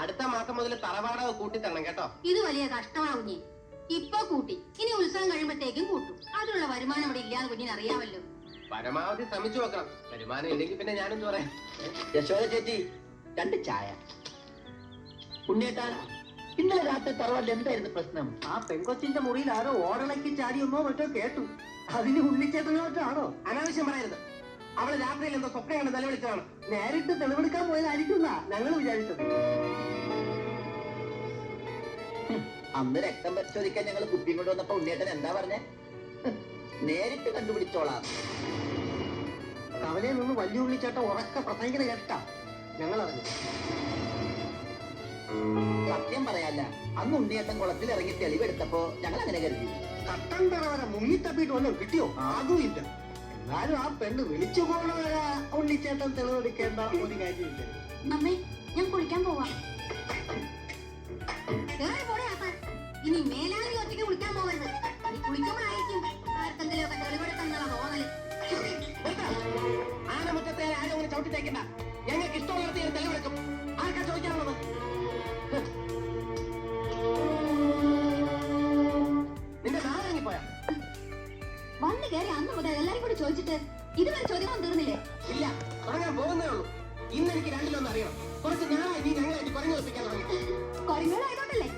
അടുത്ത മാസം മുതൽ തറവാടക കൂട്ടി തരണം കേട്ടോ. ഇത് വലിയ കഷ്ടമാണ് കുഞ്ഞി. ഇപ്പൊ കൂട്ടി, ഇനി ഉത്സവം കഴിയുമ്പോഴത്തേക്കും കൂട്ടും. അതിനുള്ള വരുമാനം ഇവിടെ ഇല്ലാന്ന് കുഞ്ഞിന് അറിയാമല്ലോ. പരമാവധി ശ്രമിച്ചു നോക്കണം. വരുമാനം ഇല്ലെങ്കിൽ പിന്നെ ഞാനെന്ത് പറയാം. യശോദ ചേച്ചി 2 ചായ. ഉണ്ണേട്ടാ, ഇന്നലെ രാത്രി തറവാട്ടിൽ എന്തായിരുന്നു പ്രശ്നം? ആ പെങ്കൊച്ചിന്റെ മുറിയിൽ ആരോ ഓടണയ്ക്ക് ചാടിയൊന്നോ മറ്റോ കേട്ടു. അതിന് ഉണ്ണിച്ചേട്ടനോട്ടാണോ? അനാവശ്യം പറയരുത്. അവള് രാത്രിയിൽ എന്തോ സ്വപ്നം കണ്ട് നിലവിളിച്ചതാണ്. നേരിട്ട് തെളിവെടുക്കാൻ പോയതായിരിക്കുന്ന ഞങ്ങൾ വിചാരിച്ചത്. അന്ന് രക്തം പരിശോധിക്കാൻ ഞങ്ങൾ കുപ്പിയും കൊണ്ട് വന്നപ്പോ ഉണ്ണിയേട്ടൻ എന്താ പറഞ്ഞേ? നേരിട്ട് കണ്ടുപിടിച്ചോളാം. കവലയിൽ നിന്ന് വലിയ ഉണ്ണിച്ചേട്ടൻ ഉറക്ക പ്രസംഗിക്കുന്ന കേട്ടാ ഞങ്ങൾ അറിഞ്ഞു. സത്യം പറയാല്ല, അന്ന് ഉണ്ണിയേട്ടൻ കുളത്തിൽ ഇറങ്ങി തെളിവെടുത്തപ്പോ ഞങ്ങൾ അങ്ങനെ കരുതി. കട്ടൻ തറ വരെ മുങ്ങിത്തപ്പിട്ട് വല്ലതും കിട്ടിയോ? അതും ഇല്ല. എന്നാലും ആ പെണ്ണ് വിളിച്ചു പോകണ വരെ ഉണ്ണിച്ചേട്ടൻ തെളിവെടുക്കേണ്ട ഒരു കാര്യമില്ല. അമ്മേ, ഞാൻ കുളിക്കാൻ പോവാ. ഇനി മേലാലി ഒറ്റയ്ക്ക് കുളിക്കാൻ പോകരുത്. നീ കുളിക്കുമ്പോഴായിരിക്കും ആർക്കെങ്കിലും ഒക്കെ തെളിവെടുത്തെന്നുള്ള തോന്നല്. ആനമുറ്റത്തെ ആരും അങ്ങനെ ചവിട്ടിത്തേക്കണ്ട. ഞങ്ങൾക്ക് ഇഷ്ടമുള്ളിടത്ത് ഞാൻ തെളിവെടുക്കും. ആർക്കാ ചോദിക്കാനുള്ളത്? നിന്റെ നാളെപ്പോയാ വന്ന് കയറി അന്ന് മുതൽ എല്ലാരും കൂടി ചോദിച്ചിട്ട് ഇതുവരെ ചോദ്യം തീർന്നില്ലേ? ഇല്ല, തുടങ്ങാൻ പോകുന്നേ ഉള്ളൂ. ഇന്ന് എനിക്ക് രണ്ടിലൊന്നും അറിയണം. കുറച്ച് ഞാനായി നീ ഞങ്ങളായിട്ട് കുറഞ്ഞു വെപ്പിക്കാൻ തുടങ്ങി. കൊരങ്ങനായതുകൊണ്ടല്ലേ?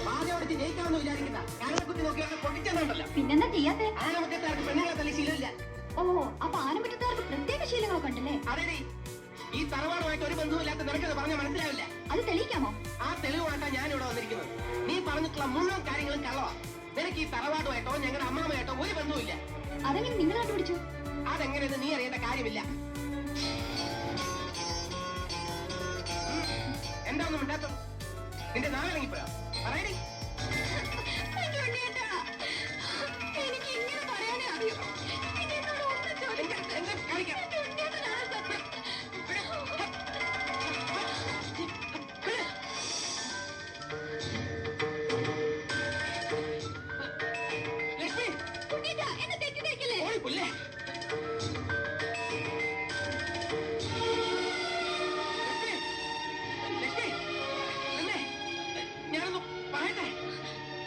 വാചോടിച്ച് ജയിക്കാമെന്ന് വിചാരിക്കുന്ന കാരണക്കുത്തി നോക്കിയാൽ പൊട്ടിച്ചെന്നുണ്ടല്ലോ. പിന്നെന്താ ചെയ്യാത്തെ? ആനമുറ്റത്താർക്ക് പെണ്ണുങ്ങളെ തല്ലി ശീലമില്ല. ഓ, അപ്പൊ ആനമുറ്റത്താർക്ക് പ്രത്യേക ശീലങ്ങളൊക്കെ ഉണ്ടല്ലേ? അതെ, ഈ തറവാടുമായിട്ട് ഒരു ബന്ധവുമില്ലാത്ത നിനക്കത് പറഞ്ഞാൽ മനസ്സിലാവില്ല. അത് തെളിയിക്കാമോ? ആ തെളിവായിട്ടാണ് ഞാൻ ഇവിടെ വന്നിരിക്കുന്നത്. നീ പറഞ്ഞിട്ടുള്ള മുഴുവൻ കാര്യങ്ങളും കള്ളവാ. നിനക്ക് ഈ തറവാടുമായിട്ടോ ഞങ്ങളുടെ അമ്മാമയായിട്ടോ ഒരു ബന്ധവുമില്ല. അതെങ്ങനെ നിങ്ങൾ കണ്ടുപിടിച്ചു? അതെങ്ങനെയെന്ന് നീ അറിയേണ്ട കാര്യമില്ല. എന്താ ഒന്നും മിണ്ടാത്തത്? നിന്റെ നാളിറങ്ങിപ്പോയോ? പറയടി. എനിക്ക് ഇങ്ങനെ പറയാനേ അറിയൂ. എന്താ കാണിക്കാം? എന്നെ തെറ്റിദ്ധരിക്കല്ലേ? പുല്ലേ,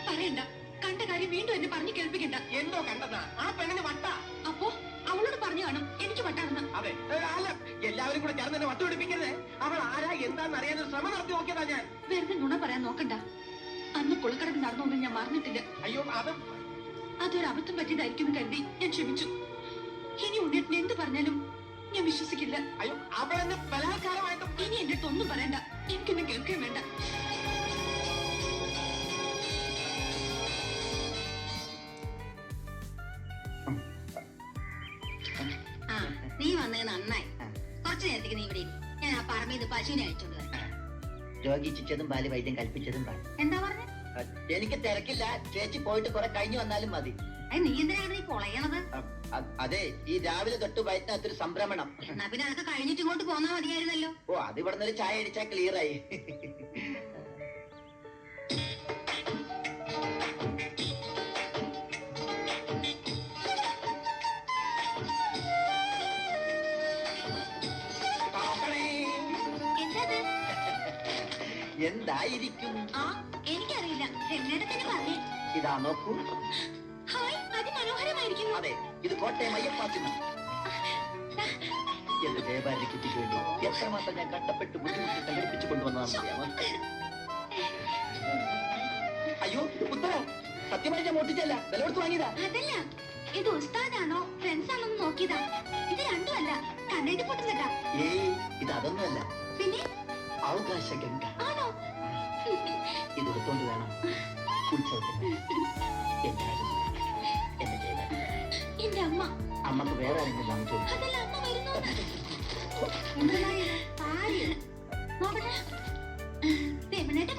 പറയണ്ട, കണ്ട കാര്യം വീണ്ടും എന്നെ പറഞ്ഞു കേൾപ്പിക്കണ്ട. എന്തോ കണ്ടെന്നാ? ആ പെണ്ണിന് വട്ട. അപ്പോ അവളോട് പറഞ്ഞു കാണും എനിക്ക് വട്ടാണെന്ന്. അതെ, അല്ല, എല്ലാവരും കൂടെ ചേർന്ന് എന്നെ വട്ടുപിടിപ്പിക്കരുത്. അവൾ ആരാ എന്താന്ന് അറിയാനൊരു ശ്രമം നടത്തി നോക്കിയതാ ഞാൻ. വെറുതെ നുണ പറയാൻ നോക്കണ്ട. അന്ന് കുളക്കടന്ന് നടന്നൊന്നും ഞാൻ മറന്നിട്ടില്ല. അയ്യോ, അതൊരു അബദ്ധം പറ്റിയതായിരിക്കും കരുതി ഞാൻ ക്ഷമിച്ചു. ഇനി ഉണ്ണിയേട്ടൻ എന്ത് പറഞ്ഞാലും ഞാൻ വിശ്വസിക്കില്ല. അയ്യോ, അവളെന്നെ ബലാത്കാരമായിട്ടും. ഇനി എന്റെ അടുത്ത് ഒന്നും പറയണ്ട. എനിക്കൊന്നും കേൾക്കുകയും വേണ്ട. നീ വന്നത് നന്നായി. കുറച്ചു നേരത്തേക്ക് നീ ഇവിടെ ഞാൻ ആ പറമ്പിൽ നിന്ന് പശുവിനെ അഴിച്ചോണ്ട് വരാം. രോഗിച്ചതും പാല് വൈദ്യം കൽപ്പിച്ചതും പാല്. എന്താ പറഞ്ഞ? എനിക്ക് തിരക്കില്ല, ചേച്ചി പോയിട്ട് കുറെ കഴിഞ്ഞു വന്നാലും മതി. നീ എന്തിനാണ് നീ പൊളയണത്? അതെ, ഈ രാവിലെ തൊട്ട് വയറ്റിനകത്തൊരു സംഭ്രമണം. എന്നാ പിന്നെ അതൊക്കെ കഴിഞ്ഞിട്ട് ഇങ്ങോട്ട് പോന്നാ മതിയായിരുന്നല്ലോ. ഓ, അത് ഇവിടെ നിന്ന് ചായ അടിച്ചാ ക്ലിയർ ആയി. എന്തായിരിക്കും? എനിക്കറിയില്ല, എന്നോട് തന്നെ പറഞ്ഞേ. ഇതാ നോക്കൂ. ഹായ്, അതിമനോഹരമായിരിക്കുന്നു. അതെ, ഇത് കോട്ടയം അയ്യപ്പാത്തിന്. എന്റെ ദേവാലയ കുട്ടിക്ക് വേണ്ടി എത്രമാത്രം ഞാൻ കഷ്ടപ്പെട്ട് ബുദ്ധിമുട്ട് സംഘടിപ്പിച്ചു കൊണ്ടുവന്നതാണ്. അയ്യോ, ഉത്തര സത്യമായി ഞാൻ മോട്ടിച്ചല്ല, വില കൊടുത്ത് വാങ്ങിയതാ. അതല്ല, ഇത് ഉസ്താദാണോ ഫ്രണ്ട്സ് ആണോ നോക്കിയതാ. ഇത് രണ്ടും അല്ല, കണ്ണെഴുതി പൊട്ടുന്നട്ടാ. ഏയ്, ഇത് അതൊന്നുമല്ല. പിന്നെ അവകാശ ഗംഗ ആണോ? ഇത് എടുത്തോണ്ട് വേണം ഉത്സവത്തിന്. എന്റെ അമ്മ. അമ്മക്ക് വേറെ ആരെങ്കിലും വാങ്ങിച്ചോളൂ. അതല്ല, അമ്മ വരുന്നു.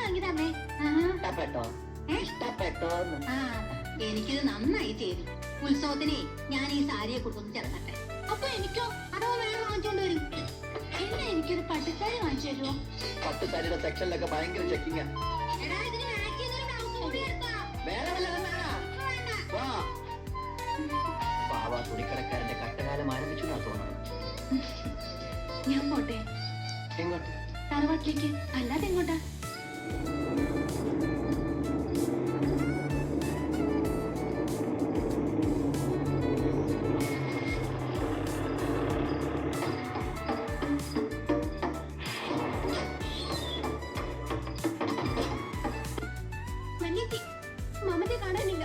വാങ്ങിയതാമേ. ഇഷ്ടപ്പെട്ടോ? ഇഷ്ടപ്പെട്ടോന്ന്? എനിക്കിത് നന്നായി ചേരും. ഉത്സവത്തിനെ ഞാൻ ഈ സാരിയെ കൊടുത്തൊന്ന് ചേർക്കട്ടെ. അപ്പൊ എനിക്കോ? അതോ വേറെ വാങ്ങിച്ചോണ്ട് വരും. എന്നാ എനിക്കൊരു പട്ടുസാരി വാങ്ങിച്ചു തരുമോ? പട്ടുസാരിയുടെ സെക്ഷനിലൊക്കെ ഭയങ്കര ചെക്കിങ്ങാ. വേറെ വല്ലതും വേണോ? പാവ തുണിക്കടക്കാരന്റെ കട്ടകാലം ആരംഭിച്ചു എന്നാ തോന്നുന്നത്. ഞാൻ പോട്ടെ. എങ്ങോട്ട്? തറവാട്ടിലേക്ക്. അല്ലാതെ എങ്ങോട്ടാ? വല്യത്തി, മമതയെ കാണാനില്ല.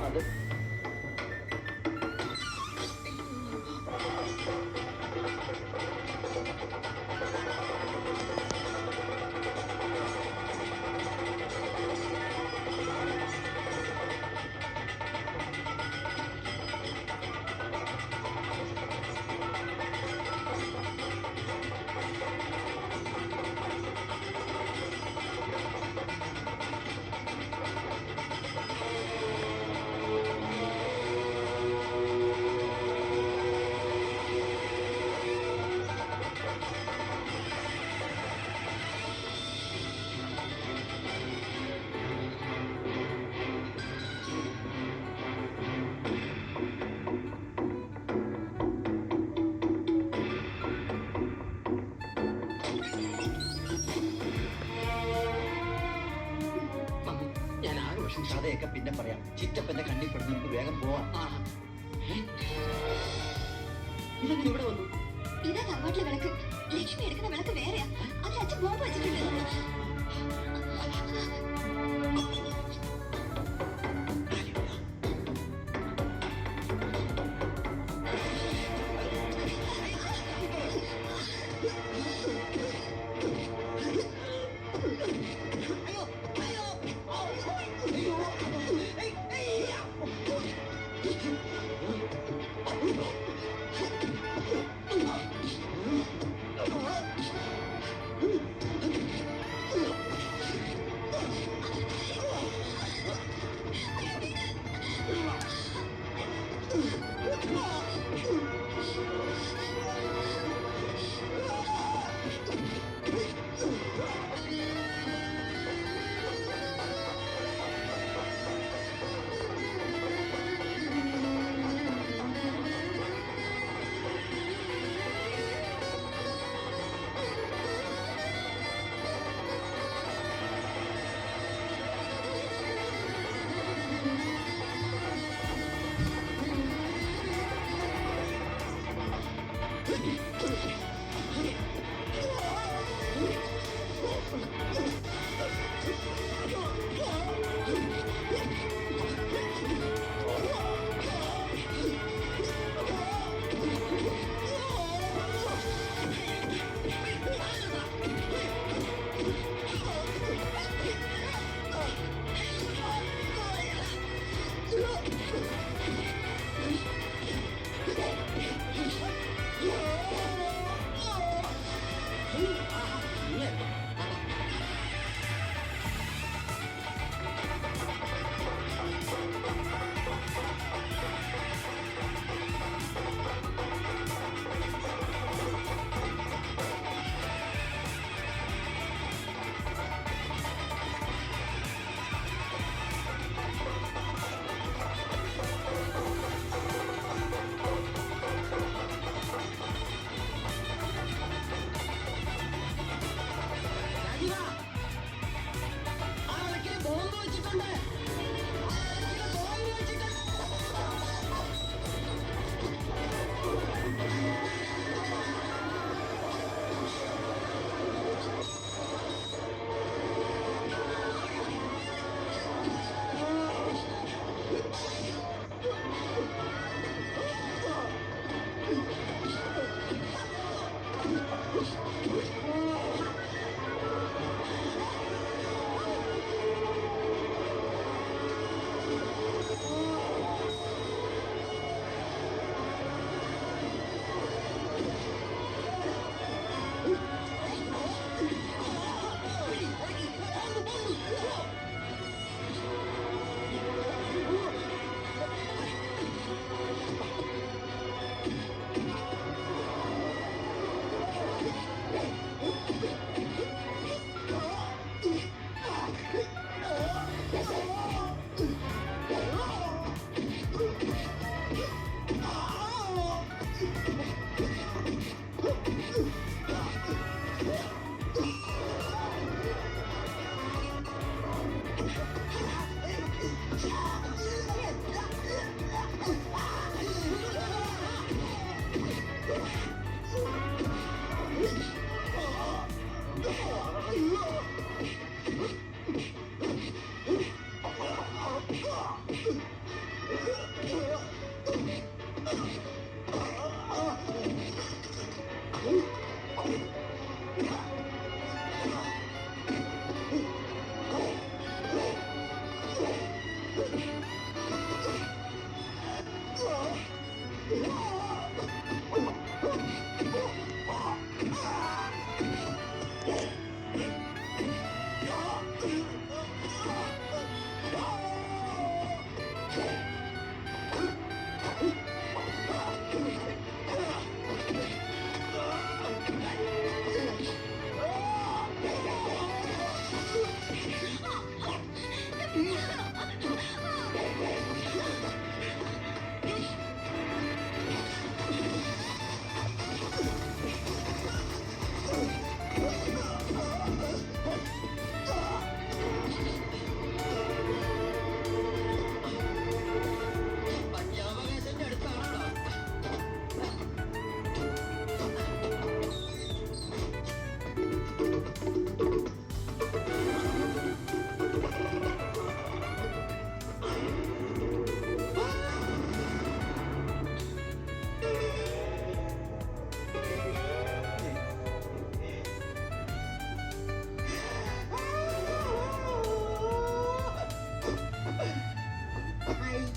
അത് മമ്മി, ഞാൻ ആകെ വിഷമിച്ചു. കഥയൊക്കെ പിന്നെ പറയാം. ചിറ്റപ്പന്റെ കണ്ണിൽ പെടുന്ന നമുക്ക് വേഗം പോവാം. ആഹാ. ഏ? ഇതെങ്ങനെ ഇവിടെ വന്നു? ഇതാ തറവാട്ടിലെ വിളക്ക്. ലക്ഷ്മി എടുക്കുന്ന വിളക്ക് വേറെയാ. അതിൽ അച്ഛൻ ബോംബ് വെച്ചിട്ടുണ്ട്.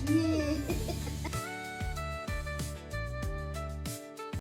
ഈ